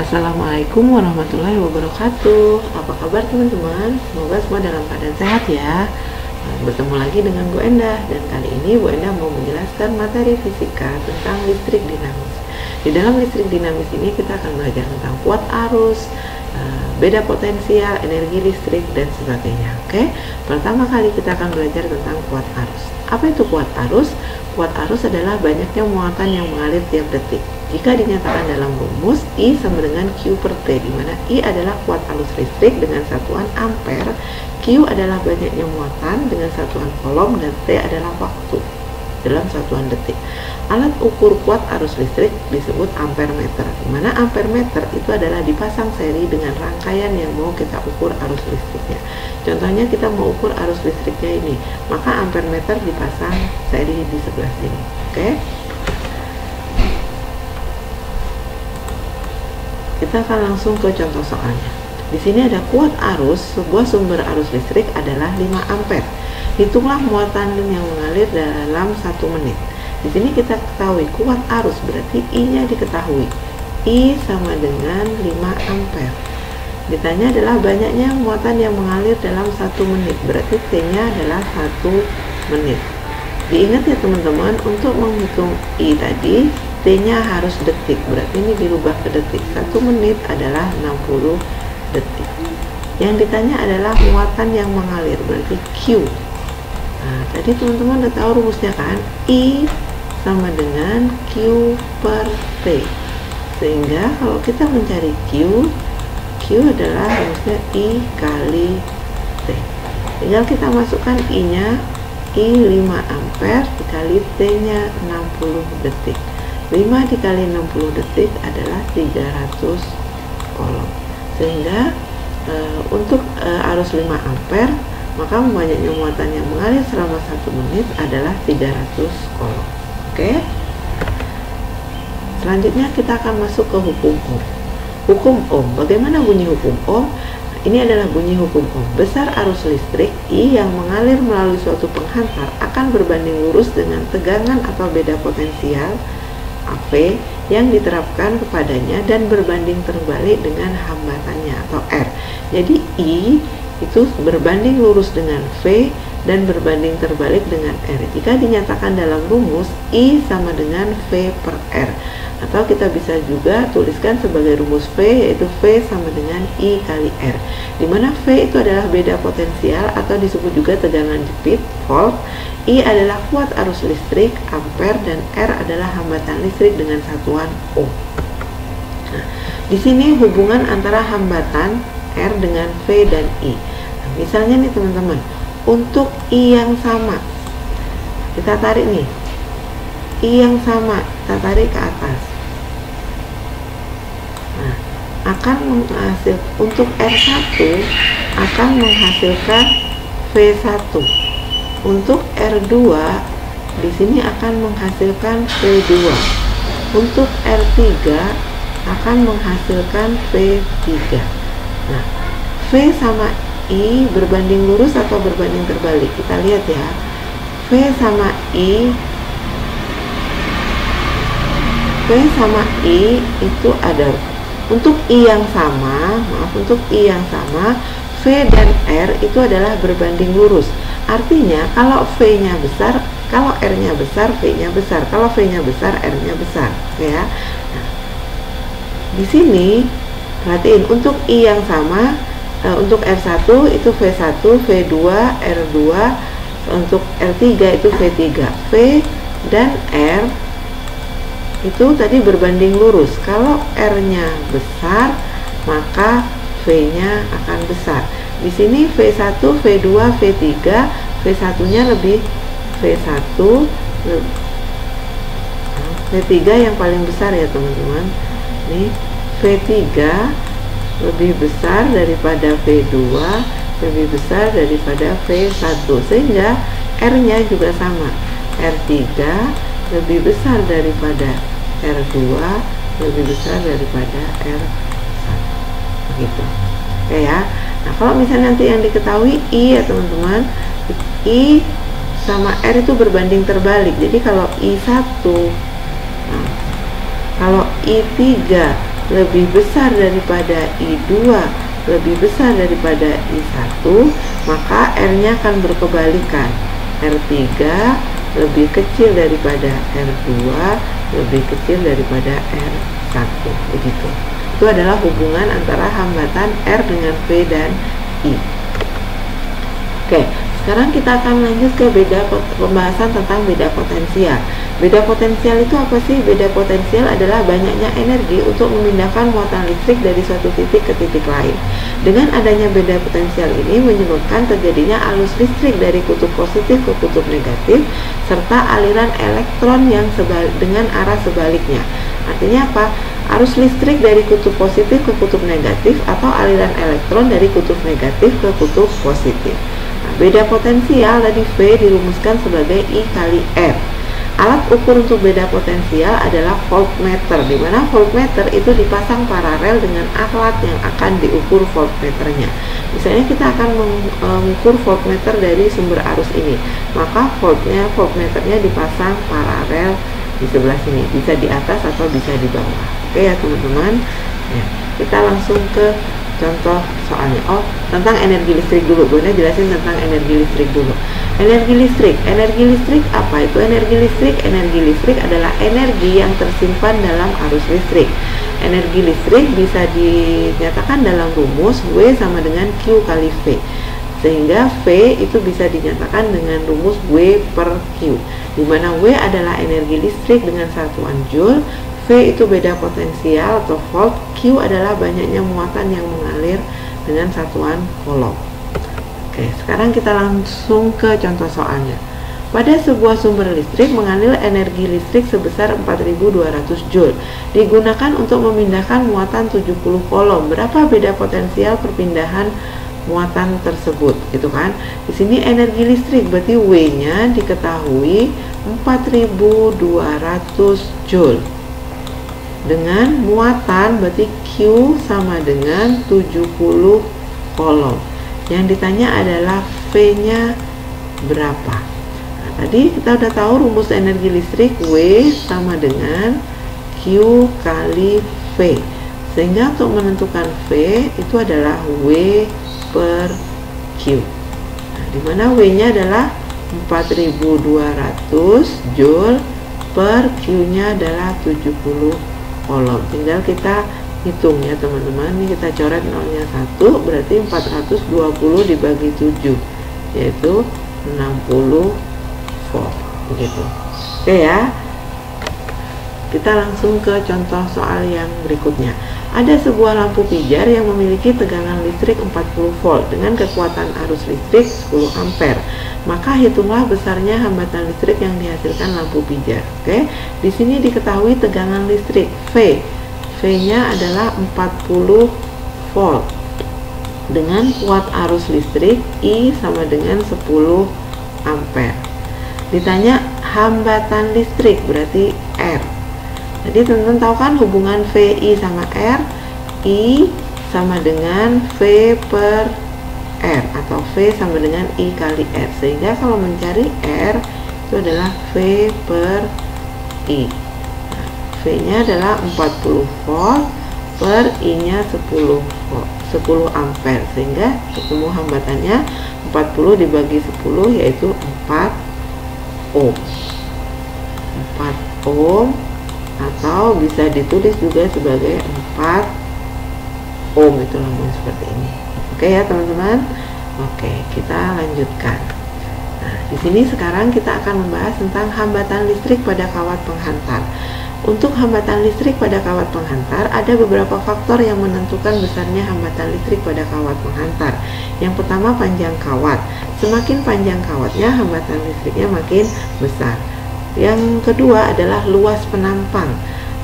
Assalamualaikum warahmatullahi wabarakatuh. Apa kabar teman-teman? Semoga semua dalam keadaan sehat ya. Bertemu lagi dengan Bu Endah, dan kali ini Bu Endah mau menjelaskan materi fisika tentang listrik dinamis. Di dalam listrik dinamis ini kita akan belajar tentang kuat arus, beda potensial, energi listrik, dan sebagainya. Oke, pertama kali kita akan belajar tentang kuat arus. Apa itu kuat arus? Kuat arus adalah banyaknya muatan yang mengalir tiap detik. Jika dinyatakan dalam rumus, I sama dengan Q per T, di mana I adalah kuat arus listrik dengan satuan ampere, Q adalah banyaknya muatan dengan satuan kolom, dan T adalah waktu dalam satuan detik. Alat ukur kuat arus listrik disebut ampere meter, di mana ampere meter itu adalah dipasang seri dengan rangkaian yang mau kita ukur arus listriknya. Contohnya kita mau ukur arus listriknya ini, maka ampere meter dipasang seri di sebelah sini. Oke? Kita akan langsung ke contoh soalnya. Di sini ada kuat arus, sebuah sumber arus listrik adalah 5 ampere. Hitunglah muatan yang mengalir dalam 1 menit. Di sini kita ketahui kuat arus, berarti I-nya diketahui. I sama dengan 5 ampere. Ditanya adalah banyaknya muatan yang mengalir dalam 1 menit, berarti T-nya adalah 1 menit. Diingat ya teman-teman, untuk menghitung I tadi, T-nya harus detik, berarti ini dirubah ke detik. 1 menit adalah 60 detik. Yang ditanya adalah muatan yang mengalir, berarti Q. Nah, tadi teman-teman udah tahu rumusnya kan? I sama dengan Q per T. Sehingga kalau kita mencari Q adalah rumusnya I kali T. Tinggal kita masukkan I-nya, I 5 ampere dikali T-nya 60 detik. 5 dikali 60 detik adalah 300 kolom. Sehingga untuk arus 5 ampere, maka banyaknya muatan yang mengalir selama 1 menit adalah 300 kolom. Oke. Selanjutnya kita akan masuk ke hukum Ohm. Hukum Ohm, bagaimana bunyi hukum Ohm? Ini adalah bunyi hukum Ohm. Besar arus listrik I yang mengalir melalui suatu penghantar akan berbanding lurus dengan tegangan atau beda potensial AP yang diterapkan kepadanya dan berbanding terbalik dengan hambatannya atau R. Jadi I itu berbanding lurus dengan V dan berbanding terbalik dengan R. Jika dinyatakan dalam rumus, I sama dengan V per R, atau kita bisa juga tuliskan sebagai rumus V, yaitu V sama dengan I kali R, di mana V itu adalah beda potensial atau disebut juga tegangan jepit, volt. I adalah kuat arus listrik, ampere, dan R adalah hambatan listrik dengan satuan Ohm. Nah, di sini hubungan antara hambatan R dengan V dan I. Nah, misalnya nih teman-teman, untuk I yang sama, kita tarik nih, I yang sama, kita tarik ke atas. Nah, akan menghasilkan, untuk R1 akan menghasilkan V1. Untuk R2 di sini akan menghasilkan V2. Untuk R3 akan menghasilkan V3. Nah, V sama I berbanding lurus atau berbanding terbalik? Kita lihat ya. V sama I itu ada, untuk I yang sama, untuk I yang sama, V dan R itu adalah berbanding lurus. Artinya kalau V-nya besar, kalau R-nya besar, V-nya besar. Kalau V-nya besar, R-nya besar, ya. Nah, di sini perhatiin, untuk I yang sama, untuk R1 itu V1, V2, R2, untuk R3 itu V3. V dan R itu tadi berbanding lurus. Kalau R-nya besar, maka V-nya akan besar. Di sini V1, V2, V3, V1-nya lebih V1, V3 yang paling besar ya teman-teman. Ini V3 lebih besar daripada V2, lebih besar daripada V1, sehingga R-nya juga sama. R3 lebih besar daripada R2, lebih besar daripada R1. Begitu. Oke ya. Nah, kalau misalnya nanti yang diketahui I ya teman-teman, I sama R itu berbanding terbalik. Jadi kalau I1, nah, kalau I3 lebih besar daripada I2 lebih besar daripada I1, maka R-nya akan berkebalikan. R3 lebih kecil daripada R2 lebih kecil daripada R1, begitu. Itu adalah hubungan antara hambatan R dengan V dan I. Oke, sekarang kita akan lanjut ke pembahasan tentang beda potensial. Beda potensial itu apa sih? Beda potensial adalah banyaknya energi untuk memindahkan muatan listrik dari suatu titik ke titik lain. Dengan adanya beda potensial ini menyebabkan terjadinya arus listrik dari kutub positif ke kutub negatif serta aliran elektron yang dengan arah sebaliknya. Artinya apa? Arus listrik dari kutub positif ke kutub negatif atau aliran elektron dari kutub negatif ke kutub positif. Nah, beda potensial tadi V dirumuskan sebagai I kali R. Alat ukur untuk beda potensial adalah voltmeter, di mana voltmeter itu dipasang paralel dengan alat yang akan diukur voltmeternya. Misalnya kita akan mengukur voltmeter dari sumber arus ini, maka voltmeternya dipasang paralel di sebelah sini, bisa di atas atau bisa di bawah. Oke ya teman-teman. Ya, kita langsung ke contoh soalnya. Tentang energi listrik dulu. Gue jelasin tentang energi listrik dulu. Energi listrik apa itu energi listrik? Energi listrik adalah energi yang tersimpan dalam arus listrik. Energi listrik bisa dinyatakan dalam rumus W sama dengan Q kali V, sehingga V itu bisa dinyatakan dengan rumus W per Q, di mana W adalah energi listrik dengan satuan Joule, V itu beda potensial atau volt, Q adalah banyaknya muatan yang mengalir dengan satuan Coulomb. Oke, sekarang kita langsung ke contoh soalnya. Pada sebuah sumber listrik mengalir energi listrik sebesar 4200 Joule digunakan untuk memindahkan muatan 70 Coulomb. Berapa beda potensial perpindahan muatan tersebut, gitu kan? Di sini energi listrik berarti W-nya diketahui 4200 Joule. Dengan muatan berarti Q sama dengan 70 Coulomb. Yang ditanya adalah V-nya berapa. Nah, tadi kita udah tahu rumus energi listrik W sama dengan Q kali V. Sehingga untuk menentukan V itu adalah W per Q. Nah, dimana W-nya adalah 4200 Joule per Q-nya adalah 70 Coulomb. Tinggal kita hitung ya teman-teman. Ini kita coret nolnya 1, berarti 420 dibagi 7 yaitu 60 volt, begitu. Oke ya, kita langsung ke contoh soal yang berikutnya. Ada sebuah lampu pijar yang memiliki tegangan listrik 40 volt dengan kekuatan arus listrik 10 ampere. Maka hitunglah besarnya hambatan listrik yang dihasilkan lampu pijar. Oke, di sini diketahui tegangan listrik V. V-nya adalah 40 volt dengan kuat arus listrik I sama dengan 10 ampere. Ditanya hambatan listrik berarti R. Jadi teman-teman tahu kan hubungan VI sama R, I sama dengan V per R atau V sama dengan I kali R. Sehingga kalau mencari R itu adalah V per I. V-nya adalah 40 volt per I-nya 10 volt, 10 ampere, sehingga ketemu hambatannya 40 dibagi 10 yaitu 4 ohm. 4 ohm atau bisa ditulis juga sebagai 4 ohm, itu lambung seperti ini. Oke ya teman-teman. Oke, kita lanjutkan. Nah, di sini sekarang kita akan membahas tentang hambatan listrik pada kawat penghantar. Untuk hambatan listrik pada kawat penghantar, ada beberapa faktor yang menentukan besarnya hambatan listrik pada kawat penghantar. Yang pertama, panjang kawat. Semakin panjang kawatnya, hambatan listriknya makin besar. Yang kedua adalah luas penampang.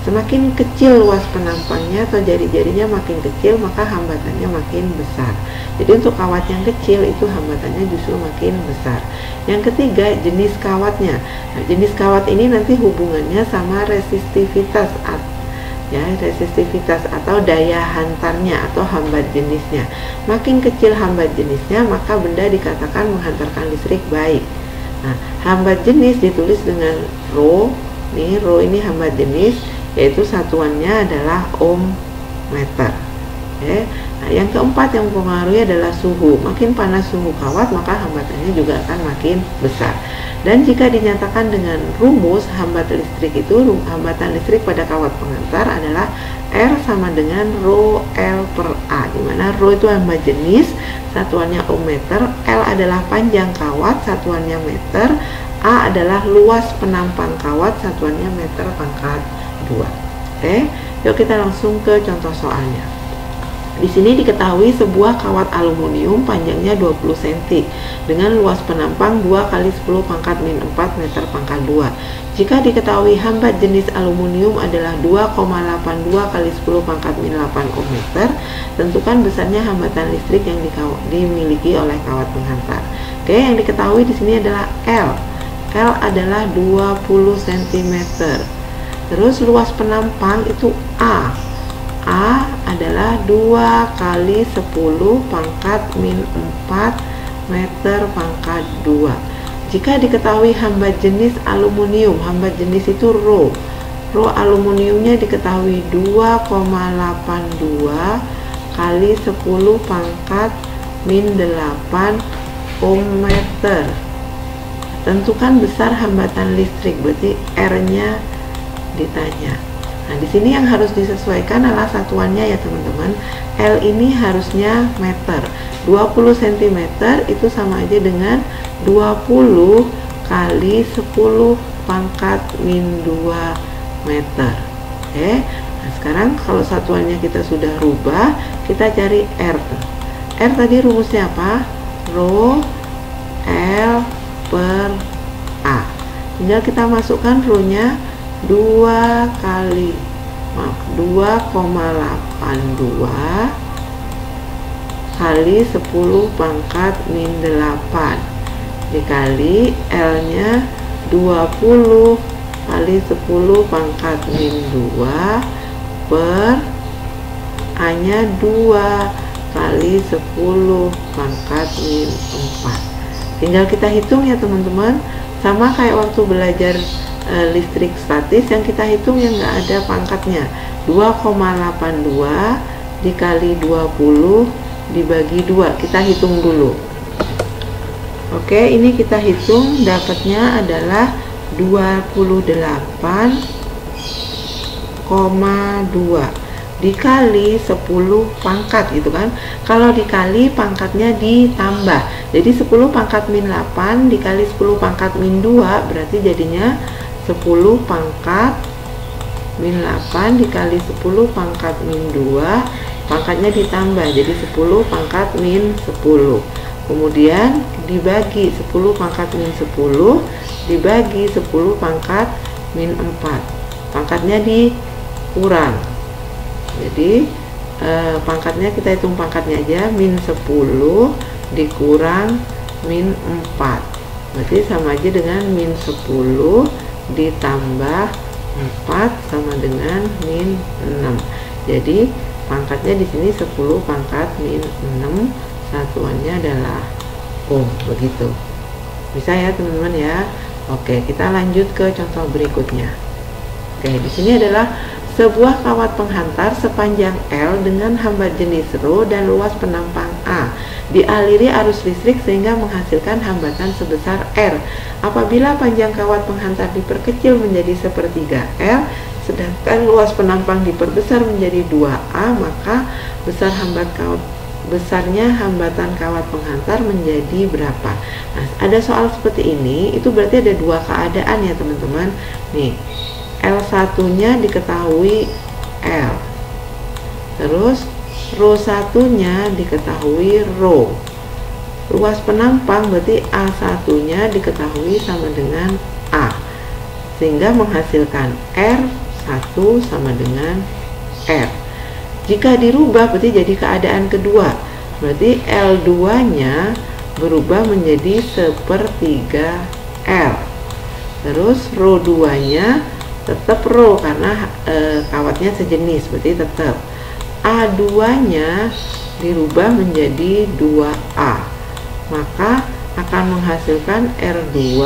Semakin kecil luas penampangnya atau jari-jarinya makin kecil, maka hambatannya makin besar. Jadi untuk kawat yang kecil itu hambatannya justru makin besar. Yang ketiga, jenis kawatnya. Nah, jenis kawat ini nanti hubungannya sama resistivitas atau daya hantarnya atau hambat jenisnya. Makin kecil hambat jenisnya, maka benda dikatakan menghantarkan listrik baik. Nah, hambat jenis ditulis dengan rho. Nih, rho ini hambat jenis, yaitu satuannya adalah ohm meter. Oke. Nah, yang keempat yang mempengaruhi adalah suhu. Makin panas suhu kawat, maka hambatannya juga akan makin besar. Dan jika dinyatakan dengan rumus hambatan listrik itu, hambatan listrik pada kawat pengantar adalah R sama dengan rho L per A, di mana rho itu hambat jenis, satuannya ohmmeter, L adalah panjang kawat, satuannya meter, A adalah luas penampang kawat, satuannya meter pangkat 2. Oke, yuk kita langsung ke contoh soalnya. Di sini diketahui sebuah kawat aluminium panjangnya 20 cm dengan luas penampang 2 kali 10 pangkat min 4 meter pangkat 2. Jika diketahui hambat jenis aluminium adalah 2,82 kali 10 pangkat min 8 ohmmeter, tentukan besarnya hambatan listrik yang dimiliki oleh kawat penghantar. Oke, yang diketahui di sini adalah L. L adalah 20 cm. Terus luas penampang itu A. A adalah 2 kali 10 pangkat min 4 meter pangkat 2. Jika diketahui hambat jenis aluminium, hambat jenis itu rho. Rho aluminiumnya diketahui 2,82 kali 10 pangkat min 8 ohmmeter. Tentukan besar hambatan listrik, berarti R-nya ditanya. Nah, di sini yang harus disesuaikan adalah satuannya ya teman-teman. L ini harusnya meter. 20 cm itu sama aja dengan 20 kali 10 pangkat min 2 meter. Oke. Nah, sekarang kalau satuannya kita sudah rubah, kita cari R. R tadi rumusnya apa? Rho L per A. Tinggal kita masukkan rho-nya 2,82 kali 10 pangkat min 8 dikali L nya 20 kali 10 pangkat min 2 per A nya 2 kali 10 pangkat min 4. Tinggal kita hitung ya teman-teman, sama kayak waktu belajar listrik statis yang kita hitung yang nggak ada pangkatnya. 2,82 dikali 20 dibagi 2, kita hitung dulu. Oke, ini kita hitung, dapatnya adalah 28,2 dikali 10 pangkat gitu kan. Kalau dikali pangkatnya ditambah, jadi 10 pangkat min 8 dikali 10 pangkat min 2 berarti jadinya 10 pangkat min 8 dikali 10 pangkat min 2, pangkatnya ditambah jadi 10 pangkat min 10, kemudian dibagi 10 pangkat min 10 dibagi 10 pangkat min 4, pangkatnya dikurang. Jadi pangkatnya kita hitung pangkatnya aja, min 10 dikurang min 4 berarti sama aja dengan min 10 ditambah 4 sama dengan min 6. Jadi pangkatnya di sini 10 pangkat min 6, satuannya adalah ohm, begitu. Bisa ya teman-teman ya. Oke, kita lanjut ke contoh berikutnya. Oke, di sini adalah sebuah kawat penghantar sepanjang L dengan hambat jenis rho dan luas penampang A dialiri arus listrik sehingga menghasilkan hambatan sebesar R. Apabila panjang kawat penghantar diperkecil menjadi sepertiga L, sedangkan luas penampang diperbesar menjadi 2A, maka besarnya hambatan kawat penghantar menjadi berapa? Nah, ada soal seperti ini, itu berarti ada dua keadaan ya teman-teman. Nih, L1 nya diketahui L, terus rho 1 nya diketahui rho. Luas penampang berarti A1 nya diketahui sama dengan A, sehingga menghasilkan R1 sama dengan R. Jika dirubah berarti jadi keadaan kedua, berarti L2 nya berubah menjadi sepertiga L, terus rho 2 nya tetap rho karena kawatnya sejenis, berarti tetap A2 nya dirubah menjadi 2A, maka akan menghasilkan R2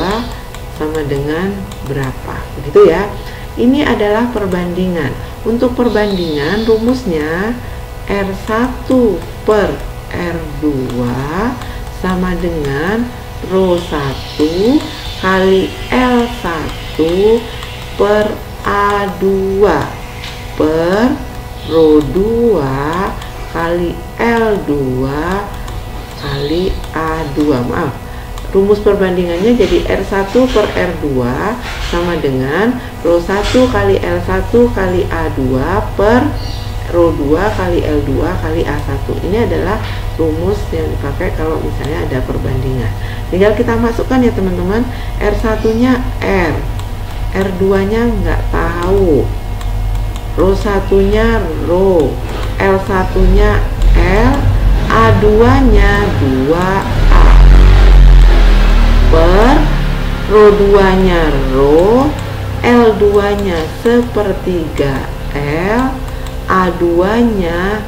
sama dengan berapa, begitu ya. Ini adalah perbandingan Untuk perbandingan rumusnya R1 per R2 sama dengan Rho 1 kali L1 per A2 per Rho 2 kali L2 kali A2. Maaf, rumus perbandingannya jadi R1 per R2 sama dengan Rho 1 kali L1 kali A2 per Rho 2 kali L2 kali A1. Ini adalah rumus yang dipakai kalau misalnya ada perbandingan. Tinggal kita masukkan ya teman-teman. R1 nya R, R2 nya nggak tahu, Rho 1 nya Rho, L1 nya L, A2 nya 2A per Rho 2 nya Rho, L2 nya sepertiga L, A2 nya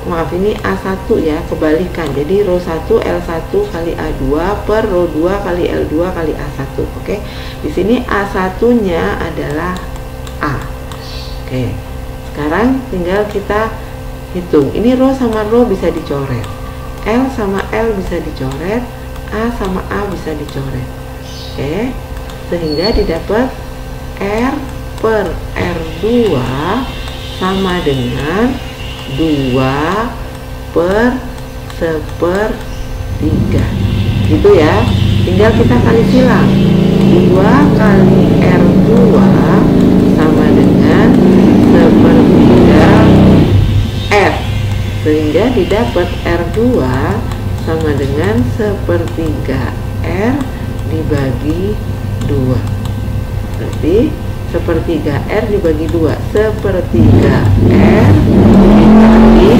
maaf ini A1 ya, kebalikan. Jadi Rho 1 L1 kali A2 per Rho 2 kali L2 kali A1. Oke. Di sini A1-nya adalah A. Oke. Sekarang tinggal kita hitung. Ini Rho sama Rho bisa dicoret. L sama L bisa dicoret, A sama A bisa dicoret. Oke. Sehingga didapat R per R2 sama dengan 2 per 1/3 gitu ya. Tinggal kita kali silang. 2 kali R2 sama dengan 1/3 R, sehingga didapat R2 sama dengan 1/3 R dibagi 2. Berarti 1/3 R dibagi 2, 1/3 R dibagi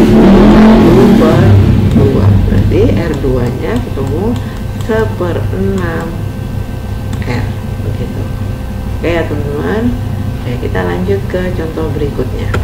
1/2. Berarti R2 nya ketemu 1/6 R, begitu. Oke ya teman-teman. Oke, kita lanjut ke contoh berikutnya.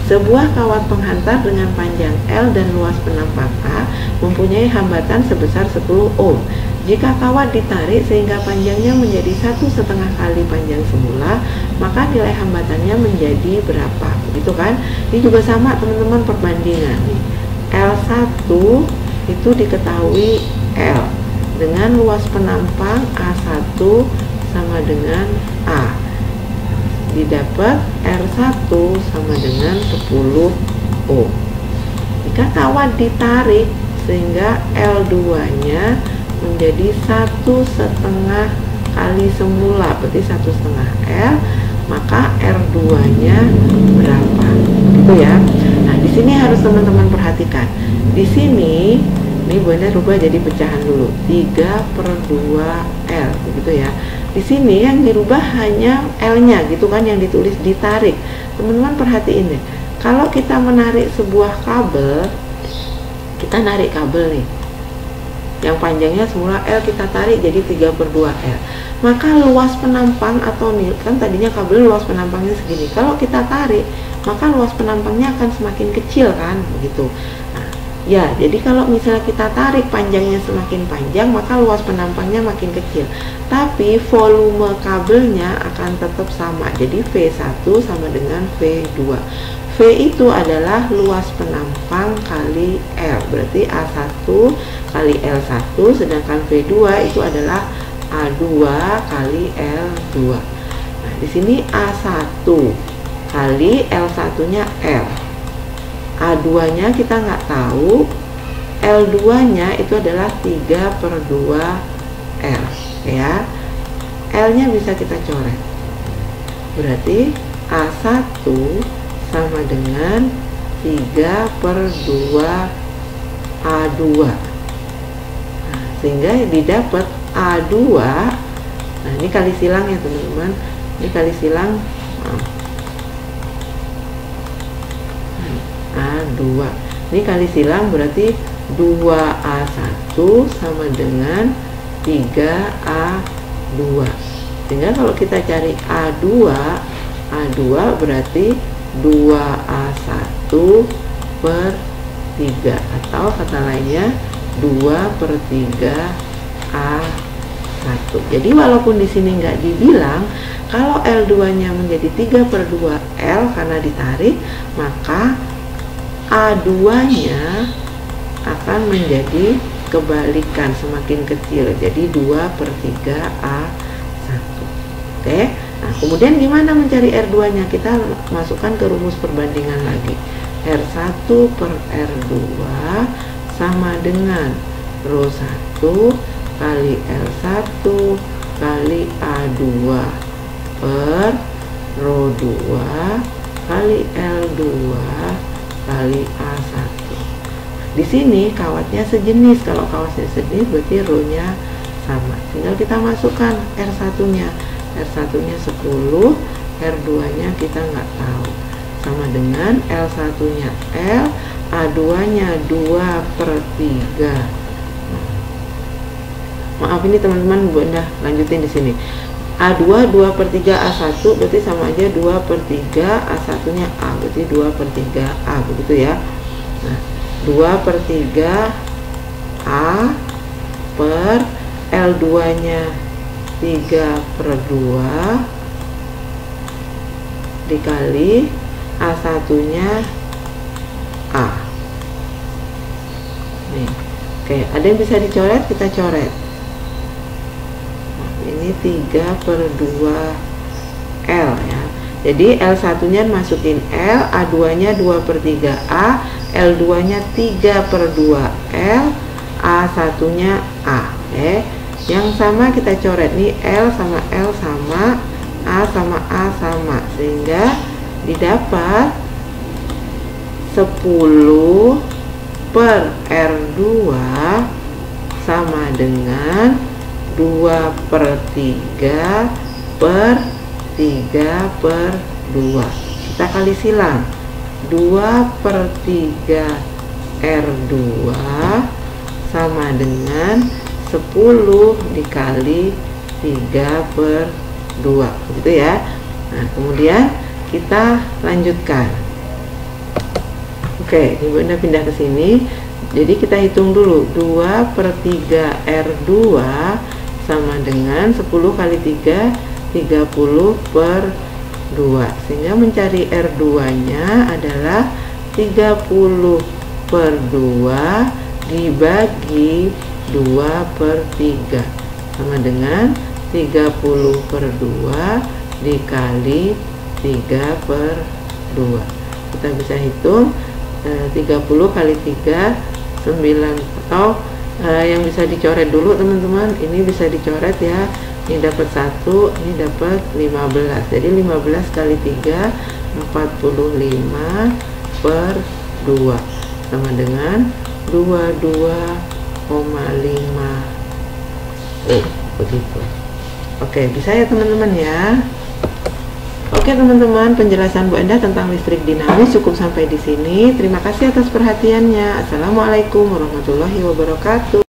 Sebuah kawat penghantar dengan panjang L dan luas penampang A mempunyai hambatan sebesar 10 ohm. Jika kawat ditarik sehingga panjangnya menjadi 1,5 kali panjang semula, maka nilai hambatannya menjadi berapa? Begitu kan? Ini juga sama teman-teman, perbandingan nih. L1 itu diketahui L dengan luas penampang A1 sama dengan A. Didapat R1 sama dengan 10 ohm. Jika kawat ditarik sehingga L2 nya menjadi 1,5 kali semula, berarti 1,5 L, maka R2 nya berapa? Gitu ya. Nah, di sini harus teman-teman perhatikan. Di sini ini boleh rubah jadi pecahan dulu, 3/2 L, begitu ya. Di sini yang dirubah hanya L-nya, gitu kan, yang ditulis ditarik. Teman-teman perhatiin deh. Kalau kita menarik sebuah kabel, kita narik kabel nih, yang panjangnya semula L, kita tarik jadi 3/2 L. Maka luas penampang atau nih, kan tadinya kabel luas penampangnya segini. Kalau kita tarik, maka luas penampangnya akan semakin kecil kan, begitu. Nah, ya, jadi kalau misalnya kita tarik panjangnya semakin panjang, maka luas penampangnya makin kecil. Tapi volume kabelnya akan tetap sama. Jadi V1 sama dengan V2. V itu adalah luas penampang kali L, berarti A1 kali L1, sedangkan V2 itu adalah A2 kali L2. Nah, di sini A1 kali L1-nya L. A2-nya kita nggak tahu, L2-nya itu adalah 3/2 L, ya. L-nya bisa kita coret. Berarti A1 sama dengan 3/2 A2. Nah, sehingga didapat A2. Nah, ini kali silang ya teman-teman. Ini kali silang A2. Ini kali silang berarti 2A1 sama dengan 3A2. Sehingga kalau kita cari A2 berarti 2A1/3, atau kata lainnya 2/3 A1. 1. Jadi walaupun di sini nggak dibilang, kalau L2-nya menjadi 3/2 L karena ditarik, maka A2-nya akan menjadi kebalikan, semakin kecil, jadi 2/3 A1. Oke, nah kemudian gimana mencari R2-nya? Kita masukkan ke rumus perbandingan lagi. R1 per R2 sama dengan rho 1 kali L1 kali A2 per rho 2 kali L2 kali A1. Di sini kawatnya sejenis. Kalau kawatnya sejenis berarti rho-nya sama. Tinggal kita masukkan R1-nya. R1-nya 10, R2-nya kita nggak tahu. Sama dengan L1-nya L, A2-nya 2/3. Maaf ini teman-teman, Bunda lanjutin di sini. A2 2/3 A1 berarti sama aja 2/3 A1-nya A, berarti 2/3 A, begitu ya. Nah, 2/3 A per L2-nya 3/2 dikali A1-nya A. Nih, oke, ada yang bisa dicoret, kita coret. Nah, ini 3/2 L ya. Jadi L1-nya masukin L, A2-nya 2/3 A, L2-nya 3/2 L, A1-nya A. Yang sama kita coret nih, L sama L sama, A sama A sama, sehingga didapat 10 per R2 sama dengan 2/3 per 3/2. Kita kali silang, 2/3 R2 sama dengan 10 dikali 3/2, begitu ya. Nah, kemudian kita lanjutkan. Oke, ini Bunda pindah ke sini. Jadi kita hitung dulu, 2/3 R2 sama dengan 10 kali 3, 30/2. Sehingga mencari R2-nya adalah 30/2 dibagi 2/3 sama dengan 30/2 dikali 3/2. Kita bisa hitung 30 kali 3 9, atau yang bisa dicoret dulu teman-teman. Ini bisa dicoret ya. Ini dapat 1, ini dapat 15. Jadi 15 kali 3 45/2 sama dengan 22,5 begitu. Oke, bisa ya teman-teman ya. Oke teman-teman, penjelasan Bu Endah tentang listrik dinamis cukup sampai di sini. Terima kasih atas perhatiannya. Assalamualaikum warahmatullahi wabarakatuh.